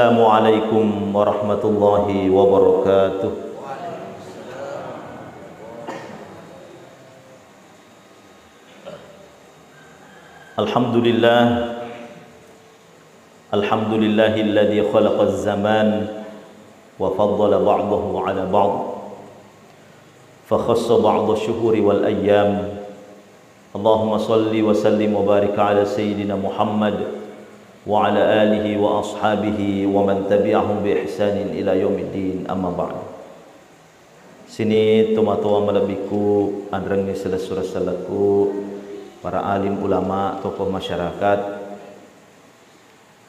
Assalamualaikum warahmatullahi wabarakatuh. Alhamdulillah, alhamdulillahilladzi khalaqaz zaman wa faddala ba'dahu 'ala ba'd, fa khassa ba'dha asy-syuhuri wal ayyam. Allahumma shalli wa sallim wa barik 'ala sayyidina Muhammad wa 'ala alihi wa ashabihi wa man tabi'ahum bi ihsanin ila yaumiddin, amma ba'd. Sini tua-tua malabiku andreng ni salasura salaku, para alim ulama, tokoh masyarakat,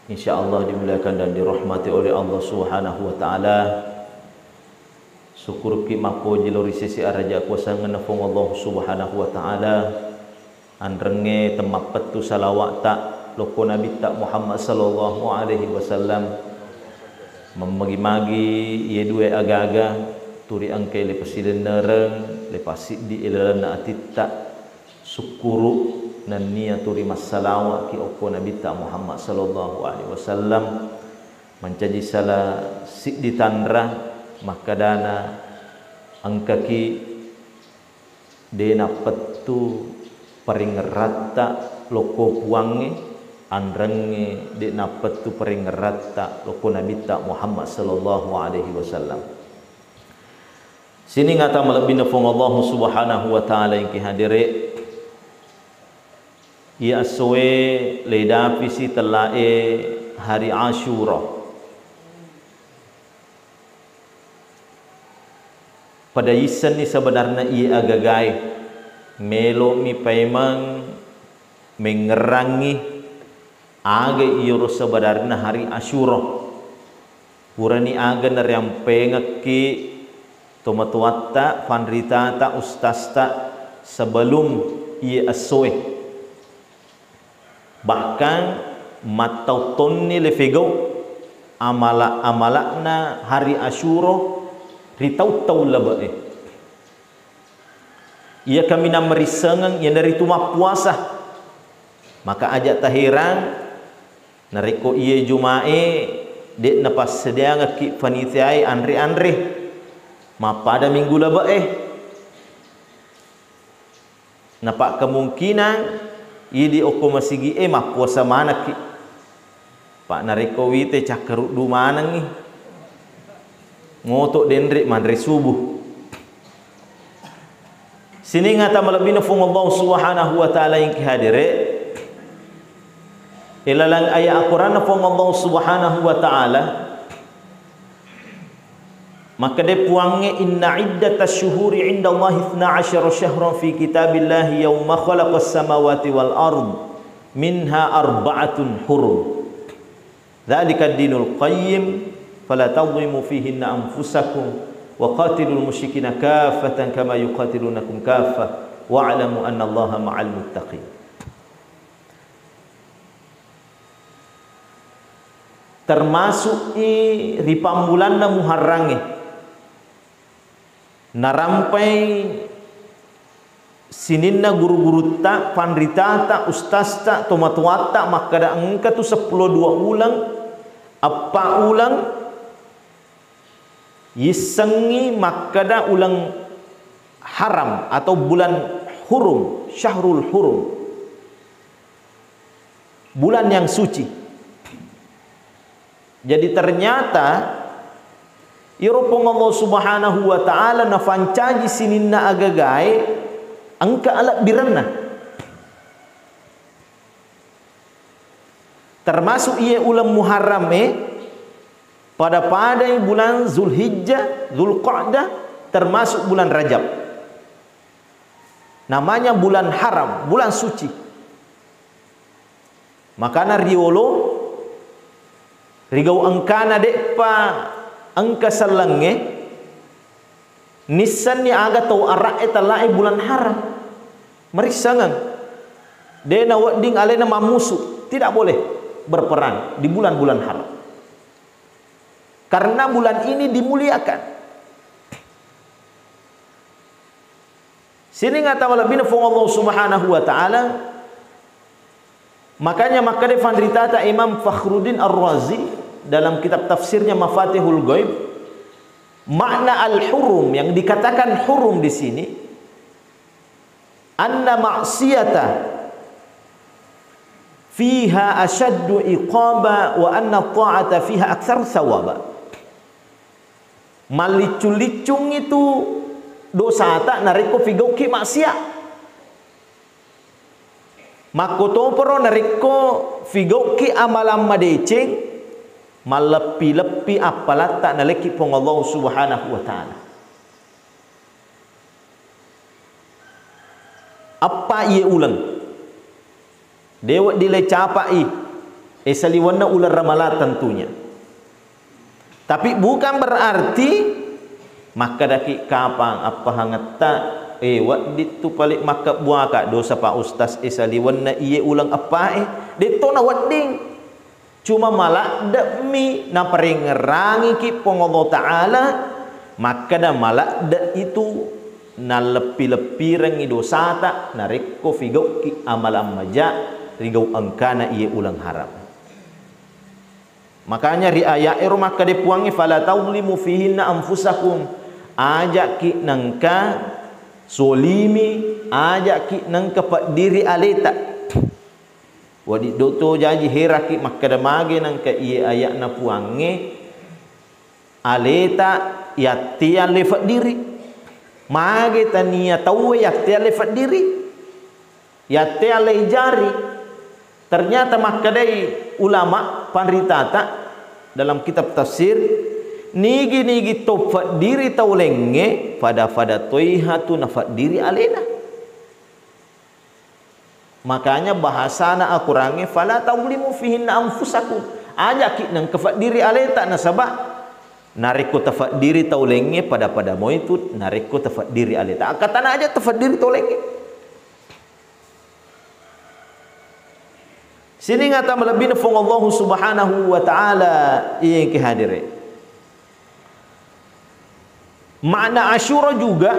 insyaallah dimuliakan dan dirahmati oleh Allah Subhanahu wa taala. Syukur ki mapo jilori sisi araja kuasa ngenefong Allah Subhanahu wa taala. Andrenge temak petu salawat tak loko Nabi tak Muhammad sallallahu alaihi wasallam memagi-magi ye dua aga-aga turi angke lepas silenereng lepas di elana atitta syukuru nan niya turi masalawat ki oko Nabi tak Muhammad sallallahu alaihi wasallam mencaji salah sik ditandra maka dana angka ki dena petu paring rata loko puange andrenge dena petu paring rata loko Nabi tak Muhammad sallallahu alaihi wasallam. Sini ngata malebih nafung Allah Subhanahu wa taala yang ki hadire ia soe leda pisi telae hari Asyura. Pada isan ni sebenarnya ia agagai melo mi paimang mengerangi aga iyo sebenarnya hari Asyura. Purani aga nar yang pengaki tomatuatta pandritata ustasta sebelum ia asoe. Bahkan matauton ni lefego amala-amalakna hari Asyura ritau-tau labae. Ia kami nak merisengang yang dari tuma puasa. Maka ajak tahiran nariko ia jumae dek napas sedia ngaki panitiai andre-andre ma pada minggu labae. Nampak kemungkinan ia di oko masigi mah puasa mana ki. Pak nariko wite cakaruk du manang ni. Ngotok dendrik mandre subuh. Sini ngata malabina fung Allah Subhanahu wa taala yang kihadire ilalang ayat Al-Quran fung Allah Subhanahu wa taala maka de puange inna iddatasy syuhuri indallahi 12 syahran fi kitabillahi yauma khalaqas samawati wal ard minha arba'atun hurum dzalika ad-dinul qayyim fala tadhlimu fihinna anfusakum wa qatilul musyrikina kaffatan kama yuqatilunakum kaffah wa'lamu anna Allaha ma'al muttaqin. Termasuk ripambulanna Muharrange narampai sininna guru-guru tak pandrita tak ustaz tak tomatua tak maka da engka tu 10 2 ulang apa ulang yisengi makada ulang haram atau bulan hurum, syahrul hurum, bulan yang suci. Jadi ternyata iropong Allah Subhanahu wa taala nafancaji sininna agagai angka alak biranna termasuk ia ulang Muharram pada bulan Zulhijjah, Zulqa'dah termasuk bulan Rajab. Namanya bulan haram, bulan suci. Makana riolo rigau angkana dekpa angka salange nisan ni aga tau arak etalai bulan haram. Merisangan. Dena wading alena mamusu, tidak boleh berperang di bulan-bulan haram. Karena bulan ini dimuliakan. Sini ngata wala bina fung Allah Subhanahu wa taala Makanya maka de fandritata Imam Fakhruddin Ar-Razi dalam kitab tafsirnya Mafatihul Ghaib, makna al-hurum yang dikatakan hurum di sini, anna ma'siyata fiha ashaddu iqaba wa anna ta'ata fiha aktsar thawaba. Malicung-licung itu dosa tak nariko figauki maksiat. Makoto pero nariko figauki amalam madeceng malepi-lepi apalat tak naleki pong Allah Subhanahu wa taala. Apa ia ulang? Dewa dile capai esaliwana ular ramala tentunya. Tapi bukan berarti maka daki kapang apa hangata wadit tu palik maka buaka dosa pak ustaz esaliwana ia ulang apa deto na wading cuma malak demi na peringerangi ki pong Allah taala maka da malak da itu na lepi-lepi rengi dosa tak nariko figau ki amalam maja rigau angkana ia ulang haram. Makanya riaya maka dipuangi fala taulimu fihinna anfusakum, ajak ki nangka solimi, ajak ki nangka pak diri aleta wadi doto jaji heraki maka damage nangka iya ayak na puangi aleta yatia lefat diri mage tania tawe yatia lefat diri yatia leh jari. Ternyata makadai ulama panritata dalam kitab tafsir nigi topat diri taulenge pada toihatu nafat diri alena. Makanya bahasana akurange fala taulimu fihinna anfusakum, ajak nang kefat diri aleta nasabah nariko tafat diri taulenge pada mo itu nariko tafat diri aleta akatana aja tafat diri taulenge. Sini ngata melebih nafung Allah Subhanahu wa taala yang kehadire. Makna Asyura juga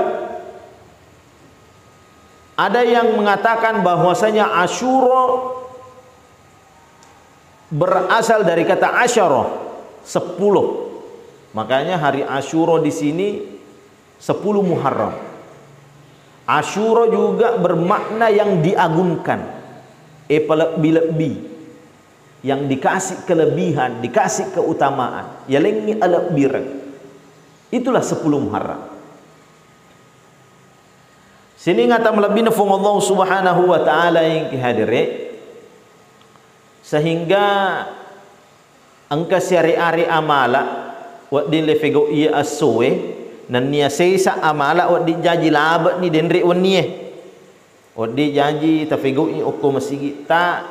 ada yang mengatakan bahwasanya Asyura berasal dari kata asyara, 10. Makanya hari Asyura di sini 10 Muharram. Asyura juga bermakna yang diagungkan. Lebih yang dikasih kelebihan, dikasih keutamaan, ya lengi alabirang. Itulah 10 Muharram. Sini ngata melebih nafung Allah Subhanahu wa taala yang kihadire sehingga angka syari'ari amala wa din lefego ia asoe nan nia seisa amala wa di jaji labat ni denre waniye odi janji tafego i oko masigi ta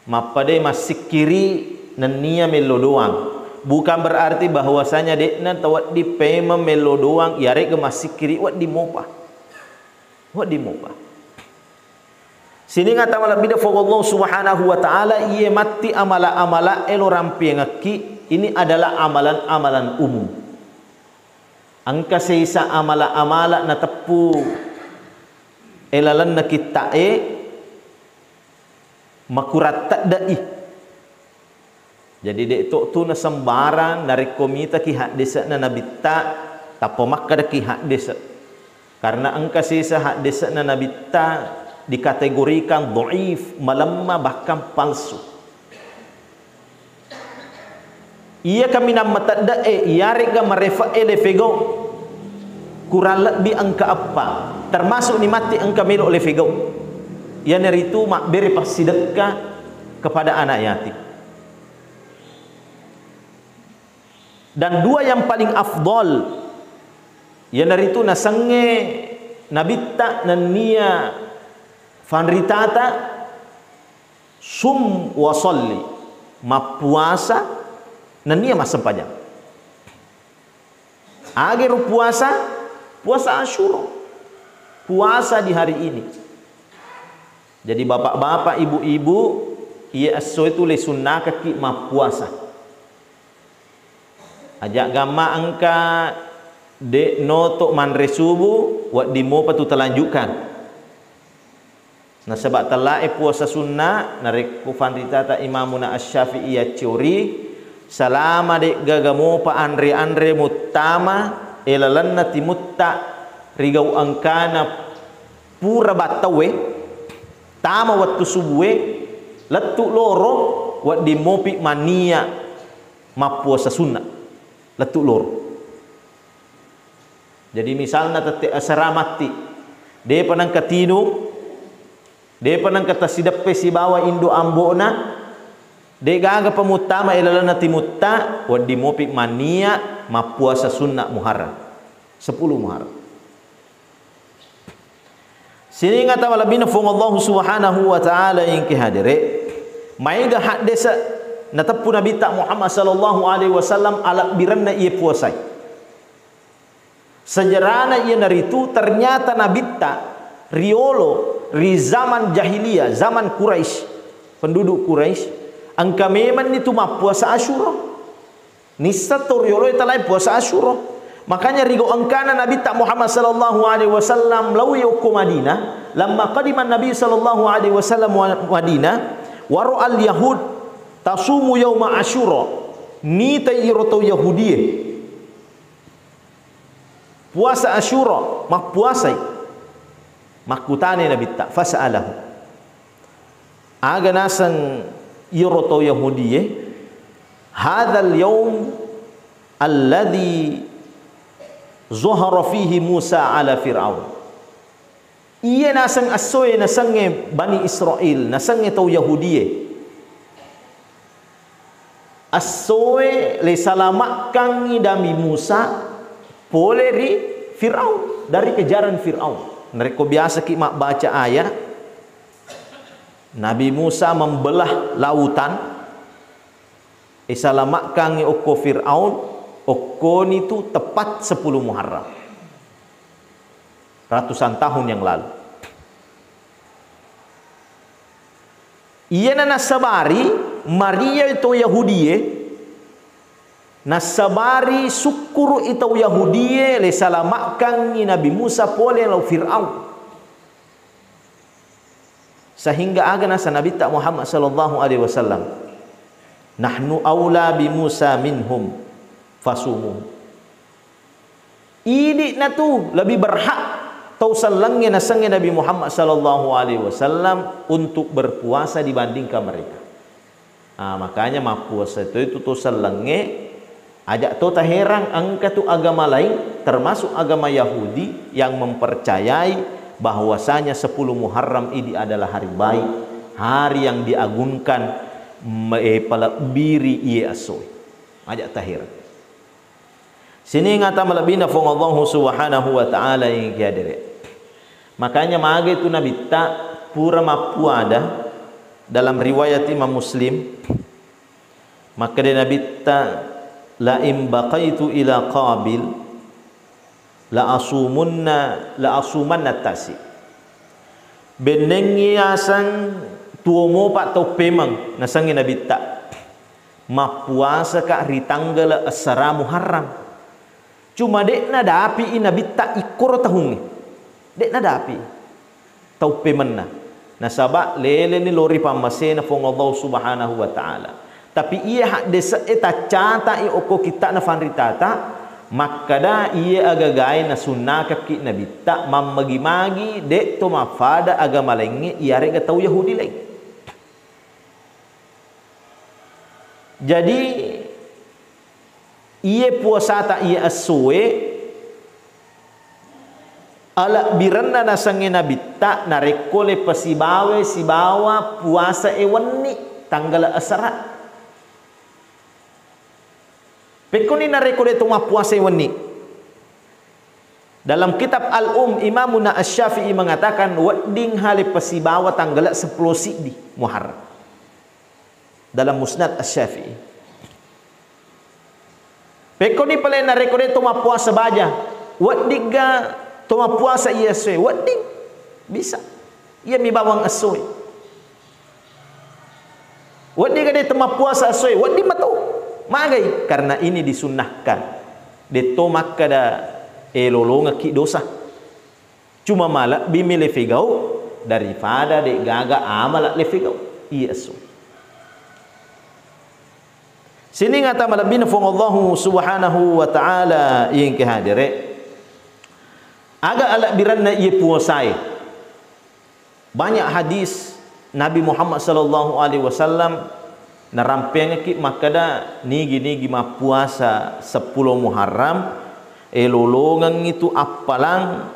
mapade masik kiri nenia melo doang, bukan berarti bahwasanya dekna tawat di pema melo doang yare ke masik kiri wat di mopa sini ngata mala bida Allah Subhanahu wa taala iye mati amala elo rampi ngaki ini adalah amalan umum angka seisa amala na tepu elalan na kita makurat tak dai. Jadi dek tu na sembarang dari komita ki hak desa na nabita tapo makka ki hak desa. Karena angka sisa hak desa na nabita dikategorikan dhaif, malamma bahkan palsu. Ia kami nama tak dae yare ga marefa elefego kurang lebih angka apa termasuk ni mati angka melo oleh figau yang dari itu mak beri sedekah kepada anak yatim. Dan dua yang paling afdal yang dari itu nasange nabita nania fanritata sum wasalli mapuasa nania masa panjang agar puasa Asyura, puasa di hari ini. Jadi bapak-bapak, ibu-ibu, ia aso itu le sunnah kaki ma puasa. Ajak gama angka de notok manre subuh wat dimo patu telanjutkan. Nah sebab telah puasa sunnah narek kufan ditata Imamuna Asy-Syafi'i curi salama de gagamo pa andre mutama elalanna timutta rigau angkana pura batawe tama wattu subuwe lattu loro wat di mopi mania mapuasa sunnah lattu loro. Jadi misalnya tete asaramati de panang katinu de panang kata sidappe si bawa indo ambona de gaga pamutama ilalana timutta wat di mopi mania mapuasa sunnah Muharram 10 Muharram. Sini ngata walabina fung Allah subhanahu wa ta'ala yang kihadire maiga hak desa natapu Nabi tak Muhammad sallallahu alaihi wasallam ala biranna ia puasai sejarahna ia naritu ternyata Nabi tak riolo ri zaman jahiliyah zaman Quraisy penduduk Quraisy angka memang itu mah puasa Asyura nisa to riolo italai puasa Asyura. Makanya rigo angkana Nabi tak Muhammad sallallahu alaihi wasallam lawi uku Madinah lamma qadima Nabi sallallahu alaihi wasallam Madinah waru al yahud tasumu yauma Asyura ni tayroto yahudiyah puasa Asyura mak puasai makutane Nabi tak fasalahu aga nasan yroto yahudiyah hadzal yaum alladhi zuhara fihi Musa ala Fir'aun. Ia nasang asoy nasange Bani Israel, nasange tau Yahudi. Asoy le salamakkan idami Musa pole ri Fir'aun dari kejaran Fir'aun. Mereka biasa ki mak baca ayat Nabi Musa membelah lautan. Isalamakkan oko Fir'aun. Okon itu tepat 10 Muharram ratusan tahun yang lalu. Ia nasabari Maria itu Yahudi nasabari syukur itu Yahudi le salamakkan Nabi Musa pole lau Fir'aun sehingga aga nasa Nabi tak Muhammad sallallahu alaihi wasallam nahnu aula bi Musa minhum fasumu. Ini na tu lebih berhak tau salangnya nasangnya Nabi Muhammad sallallahu alaihi wasallam untuk berpuasa dibandingkan mereka. Makanya puasa itu tu salangnya ajak tu tak heran angka tu agama lain termasuk agama Yahudi yang mempercayai bahwasanya 10 Muharram ini adalah hari baik, hari yang diagungkan pala biri ia asoy. Ajak tak heran. Sini ngata malabina fong Allah subhanahu wa ta'ala yang kiadere. Makanya maga itu Nabi tak pura mapu ada dalam riwayat Imam Muslim. Maka dia Nabi tak la im baqaitu ila qabil la asumanna tasi. Benengi asang tuomo pak tau pemang nasangi Nabi tak mapuasa ka hari tanggal 10 Muharram. Cuma dek nada api Nabi tak ikor tahun ni. Dek nada api. Tau pemenna. Nasabak lele ni lori pamasena fong Allah subhanahu wa ta'ala. Tapi ia hak desa eta cata i oko kita na fanritata. Maka da ia agagai na sunnah kaki Nabi tak mamagi-magi dek to mafada agama lainnya ia rega tau Yahudi lain. Jadi ia puasa tak ia asue ala biranna nasange Nabi tak narekole pasibawe sibawa puasa ewenni tanggal asara pekoni narekole tu puasa ewenni dalam kitab Al-Imamuna Asy-Syafi'i mengatakan wedding hale pasibawa tanggal 10 di Muharram dalam Musnad Asy-Syafi'i. Pekoni pala na rekode toma puasa baja. Wadiga toma puasa iya soy. Wadig bisa. Ia mi bawang asoy. Wadiga de toma puasa asoy. Wadig mato. Magai karena ini disunnahkan. De toma kada elolonga ki dosa. Cuma malak bimi lefigau daripada de gaga amalak lefigau. Iya asoy. Sini ngata malabina fong Allah subhanahu wa ta'ala yang kehadire. Agak alak biranna ia puasai. Banyak hadis Nabi Muhammad sallallahu alaihi wasallam narampeng ki makada nigi ma puasa 10 Muharram elolongan itu apalang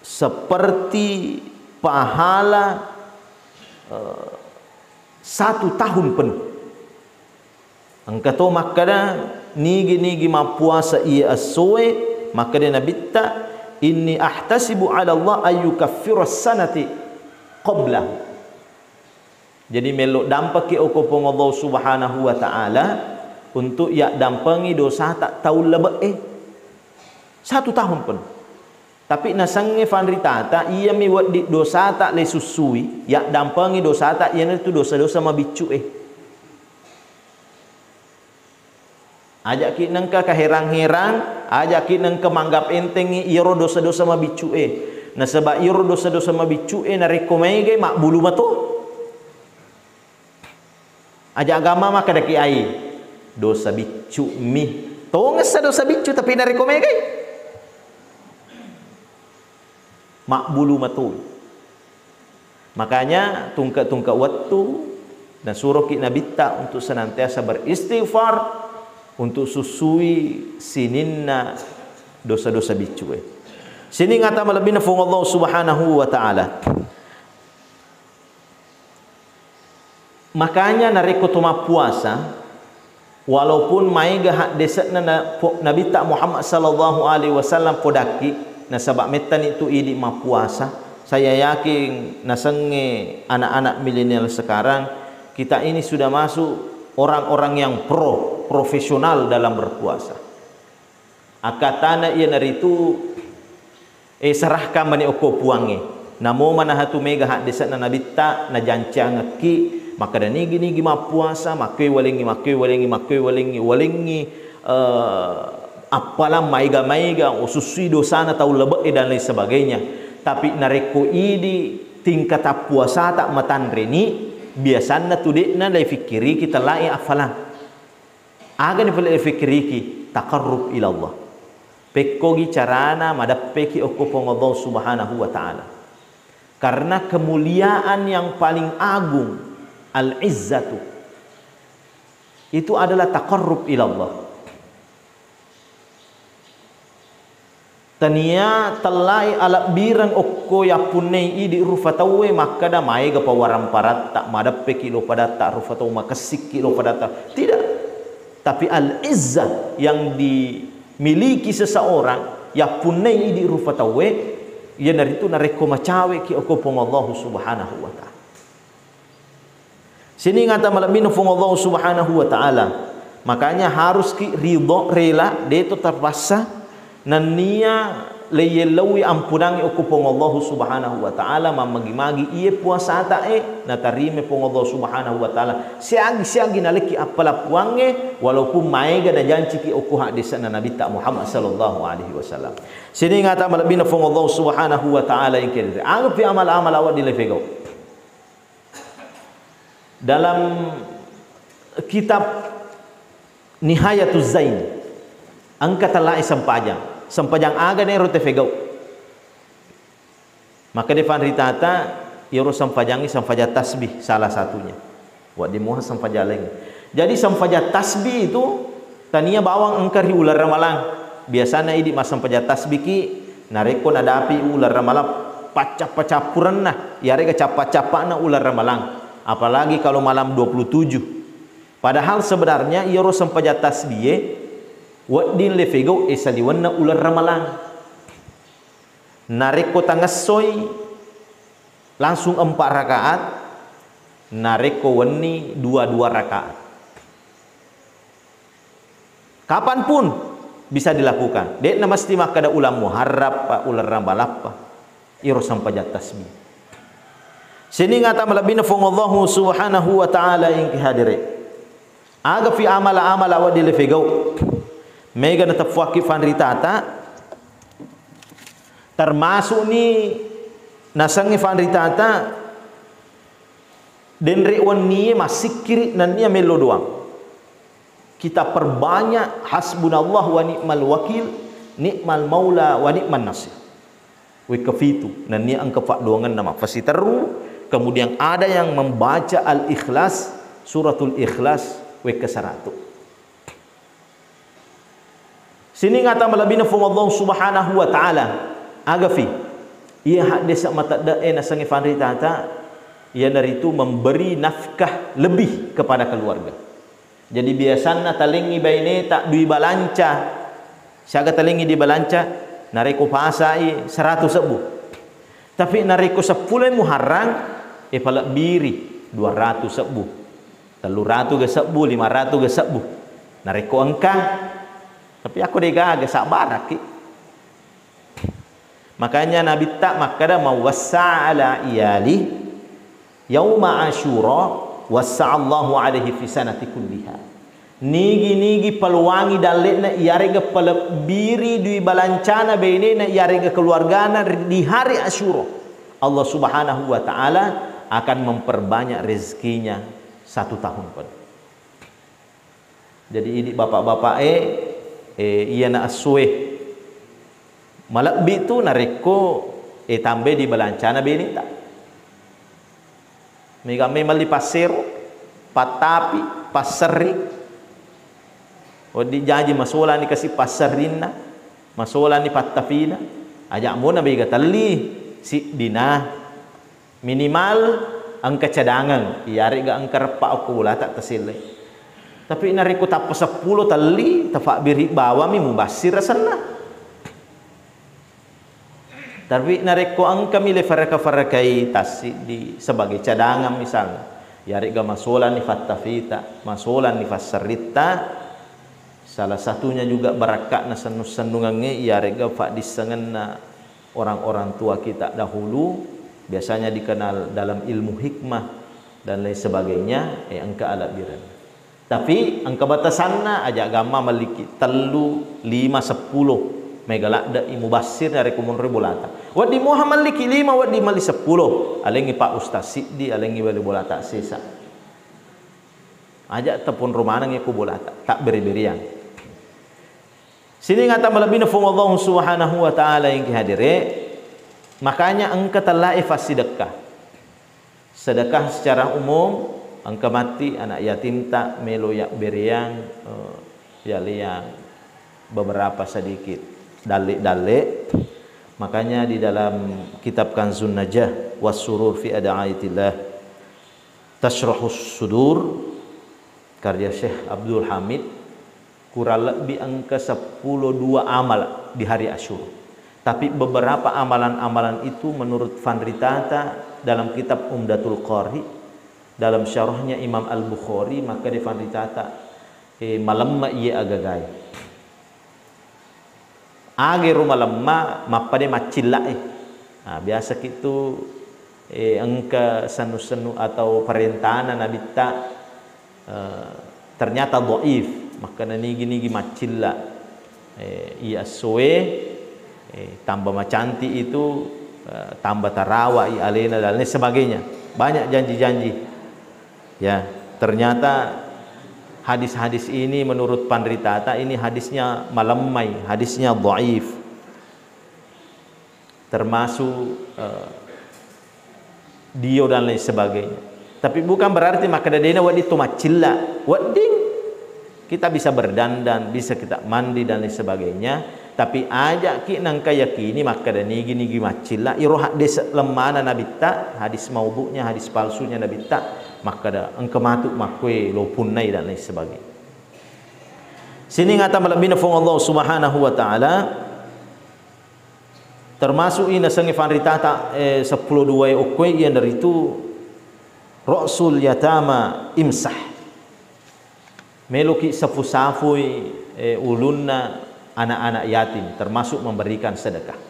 seperti pahala 1 tahun penuh. Angkato makada nigi ma puasa ia asoe makada nabitta inni ahtasibu ala Allah ayyukaffira sanati qabla. Jadi melok dampaki okopong Allah subhanahu wa ta'ala untuk ya dampangi dosa tak tahu lebih 1 tahun pun. Tapi nasange fanri tata ia miwat di dosa tak le susui ya dampangi dosa tak ia itu dosa-dosa mabicu ajak ki nang ka herang-herang, ajak ki nang kemanggap enteng iro dosa-dosa mabicu na sebab iro dosa-dosa mabicu na rekomege mak bulu mato. Ajak agama maka daki ai dosa bicu mi. Tonges dosa bicu tapi na rekomege mak bulu mato. Makanya tungka-tungka waktu dan suruh ki nabitta untuk senantiasa beristighfar untuk susui sininna dosa-dosa bicu Sini ngata malabina fung Allah subhanahu wa ta'ala. Makanya nareko toma puasa walaupun maiga hak desatna Nabi tak Muhammad sallallahu alaihi wasallam podaki na sabab metan itu idi ma puasa. Saya yakin nasenge anak-anak milenial sekarang kita ini sudah masuk orang-orang yang profesional dalam berpuasa. Akatana ia naritu serahkan mani oko puange. Namo mana hatu mega hak desat na nabitta na jancang ki maka dan nigi ma puasa makoi walengi apalah maiga ususui dosana tau lebih dan lain sebagainya. Tapi nareko idi tingkat puasa tak matan reni biasanya tudekna lai fikiri kita lai afalan agan fil fikiri ki taqarrub ila Allah pekkogi carana madappeki okopong Allah subhanahu wa ta'ala karena kemuliaan yang paling agung al-izzatu itu adalah taqarrub ila Allah. Tania telai alak birang okko ya punei idi rufatawe maka da mai ga pawaram parat tak madappe kilo pada tak rufatawe makasik kilo pada tak tidak. Tapi al-izzah yang dimiliki seseorang ya punei idi rufatawe ya dari itu nareko macawe ki okopong Allah subhanahu wa ta'ala. Sini ngata malabino fong Allah subhanahu wa ta'ala. Makanya harus ki ridho rela dia itu terpaksa nania leyelawi ampunangi okupong Allah subhanahu wa ta'ala mamagi-magi iye puasa tae natarime pong Allah subhanahu wa ta'ala siagi naliki apala puange walaupun maiga na janji ki okuha desa na Nabi tak Muhammad sallallahu alaihi wasallam. Sini ngata malabina pong Allah subhanahu wa ta'ala yang kira anggap amal-amal awak dilefego dalam kitab Nihayatuz Zain angka talai sampajang aga ne rote fegau maka defan ritata iro sampajangi sampaja tasbih salah satunya wa di muha sampaja lagi jadi sampaja tasbih itu tania bawang engkar ular ramalang biasanya idi mas sampaja tasbih ki nareko nadapi ular ramalang pacap-pacapuran nah yare ga capa-capana ular ramalang apalagi kalau malam 27 padahal sebenarnya iro sampaja tasbih wadin lefego esaliwanna ular ramalang nareko tangasoy langsung 4 rakaat nareko wani 2 rakaat kapanpun bisa dilakukan dek na mesti makada ulam muharrab pa ular ramalapa iro sampaja tasbih sini ngata malabina fong Allah subhanahu wa ta'ala yang kihadire aga fi amala wadi lefego mega na tafwaki fanritata termasuk ni nasangi fanritata Den rewan ni masih kiri nan ni melo doang. Kita perbanyak hasbunallah wa ni'mal wakil, ni'mal maula wa ni'man nasir. We kafitu nan ni ang kafaduangan nama fasitaru. Kemudian ada yang membaca Al-Ikhlas, suratul Ikhlas we ke-100. Sini ngata malabina fu Allah Subhanahu wa taala agafi. Ia hadis mata dae na sangi fanri tata ia dari itu memberi nafkah lebih kepada keluarga. Jadi biasanya talingi baine tak dui balanca. Siaga talingi di balanca nareko pasai 100 sebu. Tapi nareko 10 Muharram pala biri 200 sebu. 300 ge sebu, 500 ge sebu. Nareko angka. Tapi aku degaga sabar ki. Makanya Nabi tak makada mawassa' iyali yauma Asyura wassa'allahu alaihi fi sanati kulliha. Nigi peluangi dalekna iarega pelebiri di balancana bainena iarega keluargana di hari Asyura. Allah Subhanahu wa taala akan memperbanyak rezekinya 1 tahun pun. Jadi ini bapak-bapak iya na aswe malakbi tu nareko tambe di balancana baineta. Mega memali pasero, patapi, pasari. Odi janji masola ni kasi pasarina, masola ni patafina. Ajak mo na bega tali si dina minimal ang cadangan. Iyari ga ang karpa ako wala tak tasile. Tapi nariko tapos 10 tali tafa biri bawa mi mubasir sana. Tapi nareko ang kami le faraka-farakai tasi di sebagai cadangan misalnya. Yari ga masolan ni fatafita, masolan ni fasarita. Salah satunya juga barakat na sandungannya yari ga fa disangan na orang-orang tua kita dahulu biasanya dikenal dalam ilmu hikmah dan lain sebagainya angka alabiran. Tapi angka batasanna aja agama maliki 3, 5, 10 megalak da imubasir dari kumun ribolata. Wadi Muhammad liki 5, wadi mali 10. Alengi Pak Ustaz Siddi, alengi wali bolata sesa. Aja tepun rumana ngi ku bolata, tak beri-berian. Sini ngata malabina fu Allah Subhanahu wa taala yang kihadire. Makanya engka talai fasidakah. Sedekah secara umum engka mati anak yatim tak melo yak beriang ya liang beberapa sedikit dalek. Makanya di dalam kitab Kanzun Najah was-surur fi ada'aitillah tashrahus sudur karya Syekh Abdul Hamid kurang lebih angka 10-2 amal di hari Asyura. Tapi beberapa amalan-amalan itu menurut Fanritata dalam kitab Umdatul Qari dalam syarahnya Imam Al-Bukhari maka di Fanritata malam ia agagai age rumah lemah mapade macilla biasa gitu angka senu-senu atau perintahana Nabi tak ternyata dhaif maka nigi macilla iya soe tambah macanti itu tambah tarawa i alena dan lain sebagainya banyak janji-janji ya ternyata hadis-hadis ini menurut Pandritata ini hadisnya malamai, hadisnya dhaif. Termasuk dio dan lain sebagainya. Tapi bukan berarti maka dadena wadi tu macilla. Wading kita bisa berdandan, bisa kita mandi dan lain sebagainya. Tapi ajak ki nang kayakini maka danigi macilla iro hadis lemana Nabi ta, hadis maudhu'nya, hadis palsunya Nabi ta. Maka dah engkau matuk makwe lopunai dan lain sebagainya. Sini ngata malabina fung Allah Subhanahu wa taala termasuk ina sangi fanritata 10-2 okwe yang dari itu Rasul yatama imsah meluki safu-safui ulunna anak-anak yatim termasuk memberikan sedekah.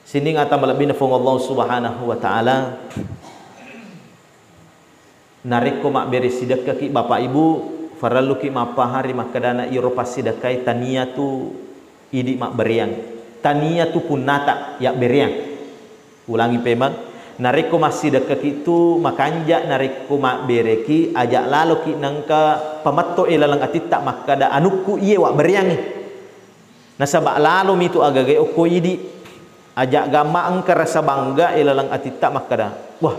Sini ngata malabina fung Allah Subhanahu wa taala nariko mak beri sedekah ki bapak ibu faralu ki mapahari makadana iro pasidakai taniyatu idi mak beriang taniyatu punata ya beriang ulangi pemang nareko masih dekat itu makanja nareko mak bereki ajak lalu ki nangka pamatto ilalang atitta makada anukku iye wak beriangi nasabak lalu mitu agage oko idi ajak gama angka rasa bangga ilalang atitta makada wah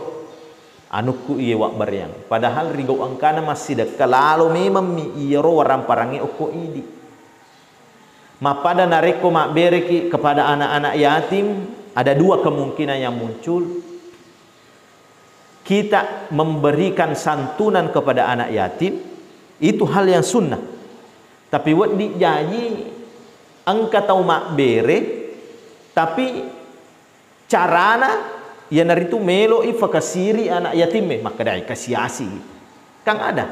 anukku iye wak beriang padahal rigau angkana masih dekat lalu memang mi iro waram parangi oko idi mapada nareko mak bereki kepada anak-anak yatim ada dua kemungkinan yang muncul. Kita memberikan santunan kepada anak yatim itu hal yang sunnah. Tapi wad di janji angka tau mak bere tapi carana ya naritu melo ifakasiri anak yatim maka dai kasiasi. Kang ada.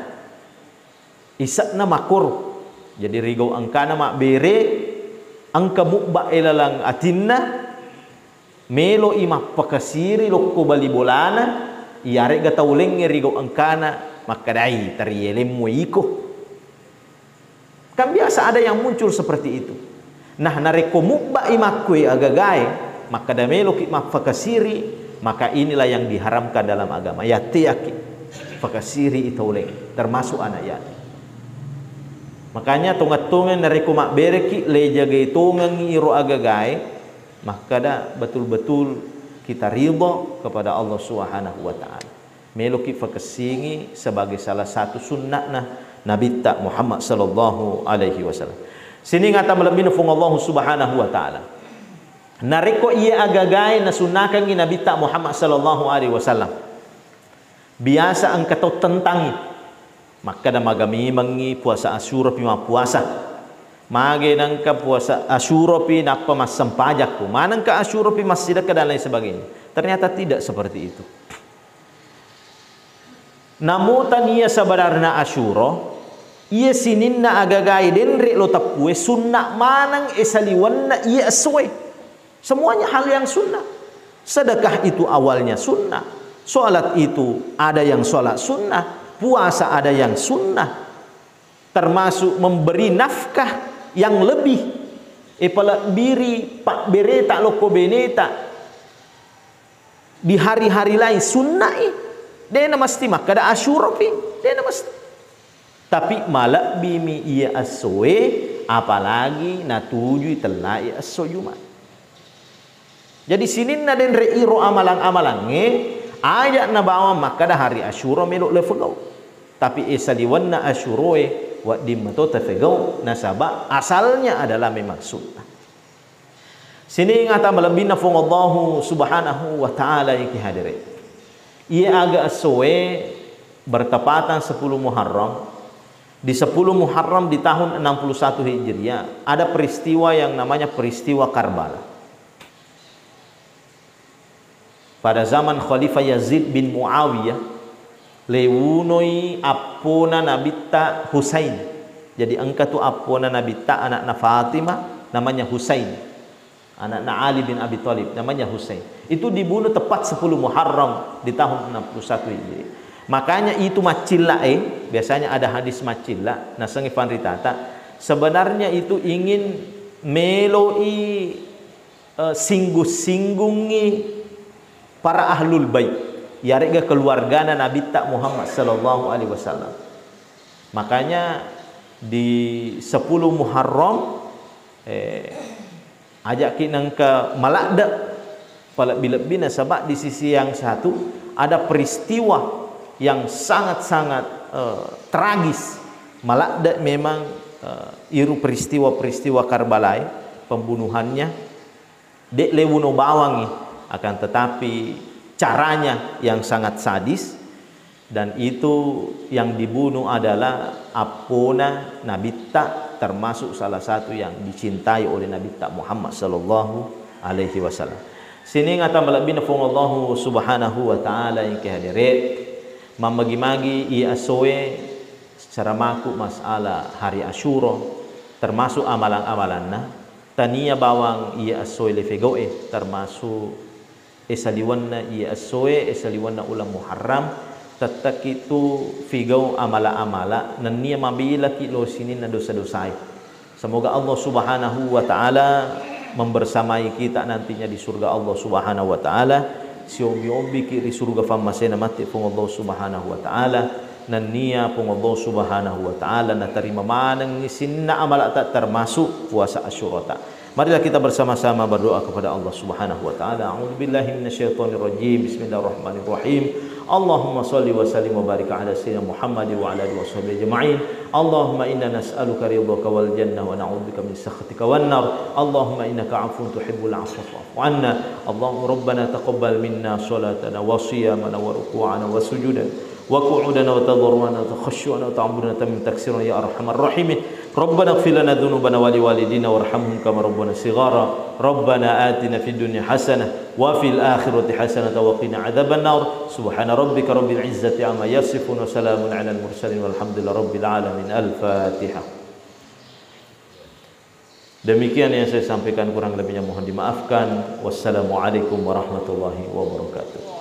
Isakna makur. Jadi rigau angkana mak bere angka mukba ilalang atinna melo imah pakasiri lokko bali bolana iare ga tauleng rigo angkana maka dai tariyelem iko kan biasa ada yang muncul seperti itu nah nareko mukba imakwe agagae maka damelo ki mafakasiri maka inilah yang diharamkan dalam agama ya tiyaki fakasiri itauleng termasuk anak yatim makanya tongat-tongan nareko mak bereki lejaga tongang iro agagae maka dah betul-betul kita ridha kepada Allah Subhanahu wa taala. Meloki fakesingi sebagai salah satu sunnahna Nabi ta Muhammad sallallahu alaihi wasallam. Sini ngata melebih nufung Allah Subhanahu wa taala. Nareko ia agagai na sunnakan ni Nabi ta Muhammad sallallahu alaihi wasallam. Biasa ang katau tentangi. Maka dah magami mangi puasa Asyura pima puasa. Mage nangka puasa Asyura pi napa mas sempajak ku manangka Asyura pi mas sidaka dan lain sebagainya ternyata tidak seperti itu namutan ia sabararna Asyura ia sininna agagai denre lo tapue sunnah manang esaliwanna ia aswe semuanya hal yang sunnah sedekah itu awalnya sunnah salat itu ada yang salat sunnah puasa ada yang sunnah termasuk memberi nafkah yang lebih epala biri pak bereta loko beneta di hari-hari lain sunnah dena mesti maka ada Asyura pi dena mesti tapi malak bimi ia aswe apalagi natuju telai aso Jumat jadi sinin na den reiro amalang-amalang ayat na bawa maka dah hari Asyura melok lefegau tapi esaliwanna Asyura wa dimmato tafegau nasaba asalnya adalah memang sunnah sini ngata melebih nafung Allah Subhanahu wa taala yang kihadire ia agak aswe bertepatan 10 Muharram di 10 Muharram di tahun 61 Hijriah ada peristiwa yang namanya peristiwa Karbala pada zaman Khalifah Yazid bin Muawiyah lewunoi apona nabita Husain. Jadi engkau tu apona nabita anakna Fatimah namanya Husain. Anakna Ali bin Abi Thalib namanya Husain. Itu dibunuh tepat 10 Muharram di tahun 61 Hijriah. Makanya itu macilla biasanya ada hadis macilla nasangi panritata sebenarnya itu ingin meloi singgung-singgungi para ahlul bait yarega keluargana Nabi tak Muhammad sallallahu alaihi wasallam. Makanya di 10 Muharram ajak kinang ke malakda pala bila sebab di sisi yang satu ada peristiwa yang sangat-sangat tragis. Malakda memang iru peristiwa-peristiwa Karbala pembunuhannya dek lewuno bawangi akan tetapi caranya yang sangat sadis dan itu yang dibunuh adalah apona Nabi tak termasuk salah satu yang dicintai oleh Nabi tak Muhammad sallallahu alaihi wasallam. Sini ngata melebih nafung Allah Subhanahu wa taala yang kehadirat mamagi-magi ia asoe secara maku masalah hari Asyura termasuk amalan-amalanna tania bawang ia asoe lefegoe termasuk esaliwanna ia asoe esaliwanna ulam Muharram tatak itu figau amala-amala nania mabila ki lo sini na dosa-dosai. Semoga Allah Subhanahu wa taala membersamai kita nantinya di surga Allah Subhanahu wa taala si obi ki surga famma sena mati pung Allah Subhanahu wa taala nan nia pung Allah Subhanahu wa taala na terima manang isinna amal tak termasuk puasa Asyura. Marilah kita bersama-sama berdoa kepada Allah Subhanahu wa taala. A'udzubillahi minasyaitonir rajim. Bismillahirrahmanirrahim. Allahumma salli wa sallim wa barik ala sayyidina Muhammad wa ala alihi washabihi ajma'in. Allahumma inna nas'aluka ridhaka wal jannah wa na'udzubika min sakhatika wan nar. Allahumma innaka 'afuwun tuhibbul 'afwa fa'fu 'anna. Allahumma rabbana taqabbal minna salatana wa siyamana wa ruku'ana wa sujudana wa qu'udana wa tadarruana wa khushu'ana wa ta'abbudana min taksirina ya arhamar rahimin. Rabbana ighfir lana dhunubana wa liwalidina warhamhum kama rabbana shighara. Rabbana atina fid dunya hasanah wa fil akhirati hasanah wa qina adzaban nar. Subhana rabbika rabbil izzati amma yasifun wa salamun alal mursalin walhamdulillahi rabbil alamin. Al-Fatihah. Demikian yang saya sampaikan, kurang lebihnya mohon dimaafkan. Wassalamualaikum warahmatullahi wabarakatuh.